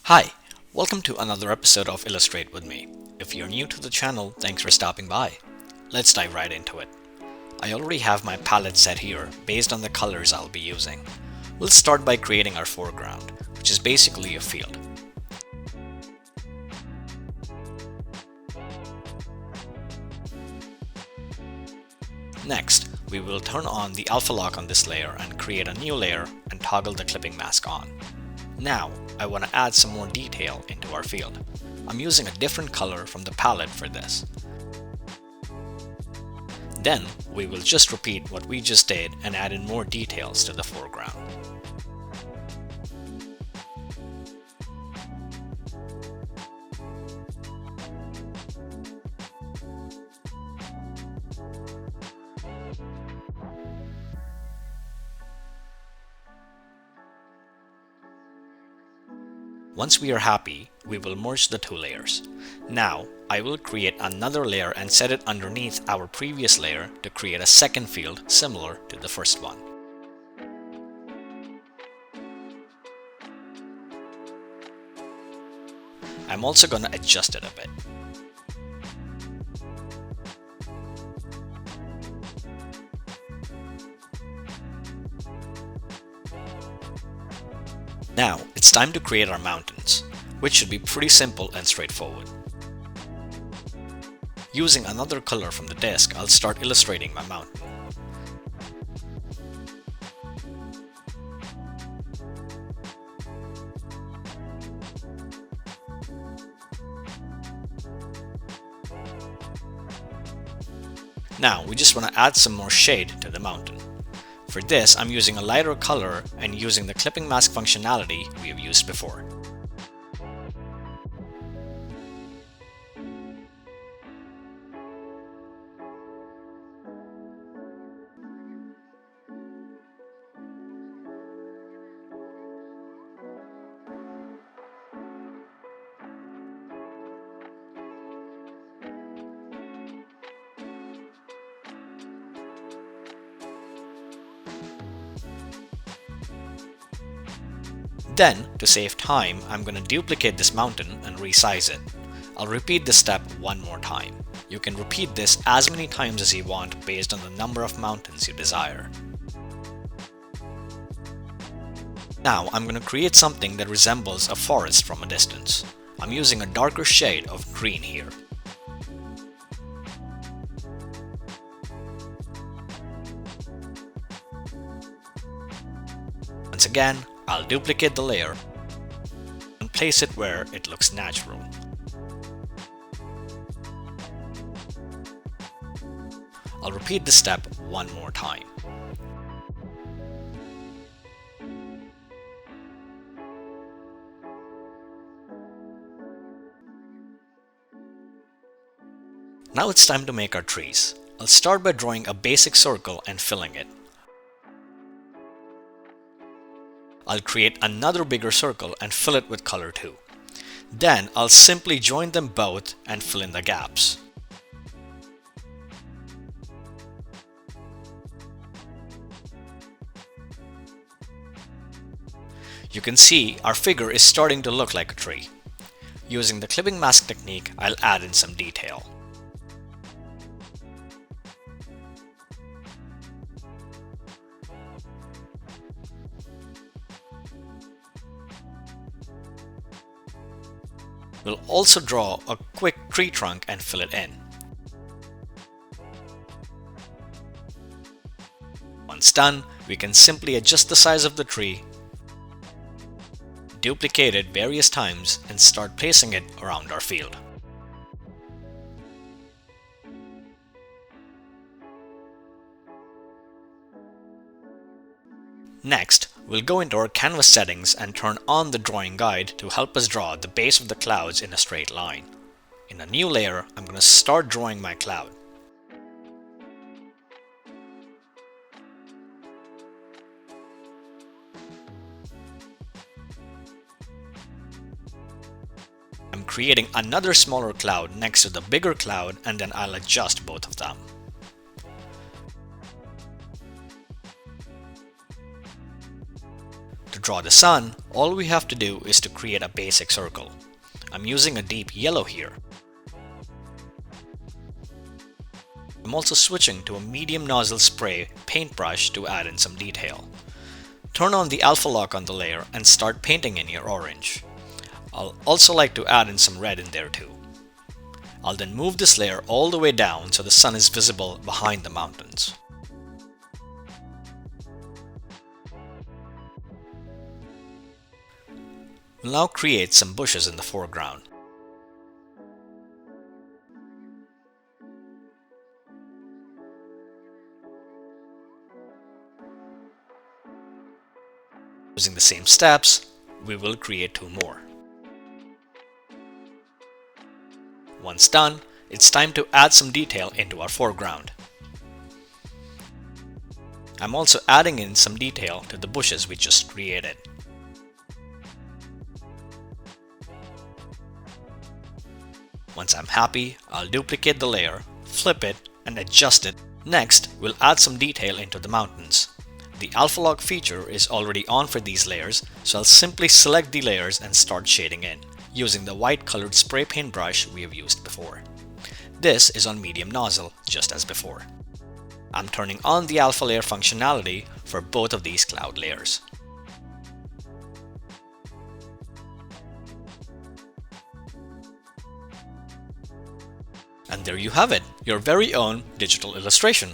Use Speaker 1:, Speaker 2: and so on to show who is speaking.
Speaker 1: Hi, welcome to another episode of Illustrate with me. If you're new to the channel, thanks for stopping by. Let's dive right into it. I already have my palette set here based on the colors I'll be using. We'll start by creating our foreground, which is basically a field. Next, we will turn on the alpha lock on this layer and create a new layer and toggle the clipping mask on. Now, I want to add some more detail into our field. I'm using a different color from the palette for this. Then, we will just repeat what we just did and add in more details to the foreground. Once we are happy, we will merge the two layers. Now, I will create another layer and set it underneath our previous layer to create a second field similar to the first one. I'm also going to adjust it a bit. Now, it's time to create our mountains, which should be pretty simple and straightforward. Using another color from the disk, I'll start illustrating my mountain. Now, we just want to add some more shade to the mountain. For this, I'm using a lighter color and using the clipping mask functionality we have used before. Then, to save time, I'm going to duplicate this mountain and resize it. I'll repeat this step one more time. You can repeat this as many times as you want based on the number of mountains you desire. Now, I'm going to create something that resembles a forest from a distance. I'm using a darker shade of green here. Once again, I'll duplicate the layer and place it where it looks natural. I'll repeat this step one more time. Now it's time to make our trees. I'll start by drawing a basic circle and filling it. I'll create another bigger circle and fill it with color too. Then I'll simply join them both and fill in the gaps. You can see our figure is starting to look like a tree. Using the clipping mask technique, I'll add in some detail. We'll also draw a quick tree trunk and fill it in. Once done, we can simply adjust the size of the tree, duplicate it various times, and start placing it around our field. Next, we'll go into our canvas settings and turn on the drawing guide to help us draw the base of the clouds in a straight line. In a new layer, I'm going to start drawing my cloud. I'm creating another smaller cloud next to the bigger cloud, and then I'll adjust both of them. draw the sun, all we have to do is to create a basic circle. I'm using a deep yellow here. I'm also switching to a medium nozzle spray paintbrush to add in some detail. Turn on the alpha lock on the layer and start painting in your orange. I'll also like to add in some red in there too. I'll then move this layer all the way down so the sun is visible behind the mountains. We'll now create some bushes in the foreground. Using the same steps, we will create 2 more. Once done, it's time to add some detail into our foreground. I'm also adding in some detail to the bushes we just created. Once I'm happy, I'll duplicate the layer, flip it, and adjust it. Next, we'll add some detail into the mountains. The alpha lock feature is already on for these layers, so I'll simply select the layers and start shading in, using the white colored spray paint brush we have used before. This is on medium nozzle, just as before. I'm turning on the alpha layer functionality for both of these cloud layers. And there you have it, your very own digital illustration.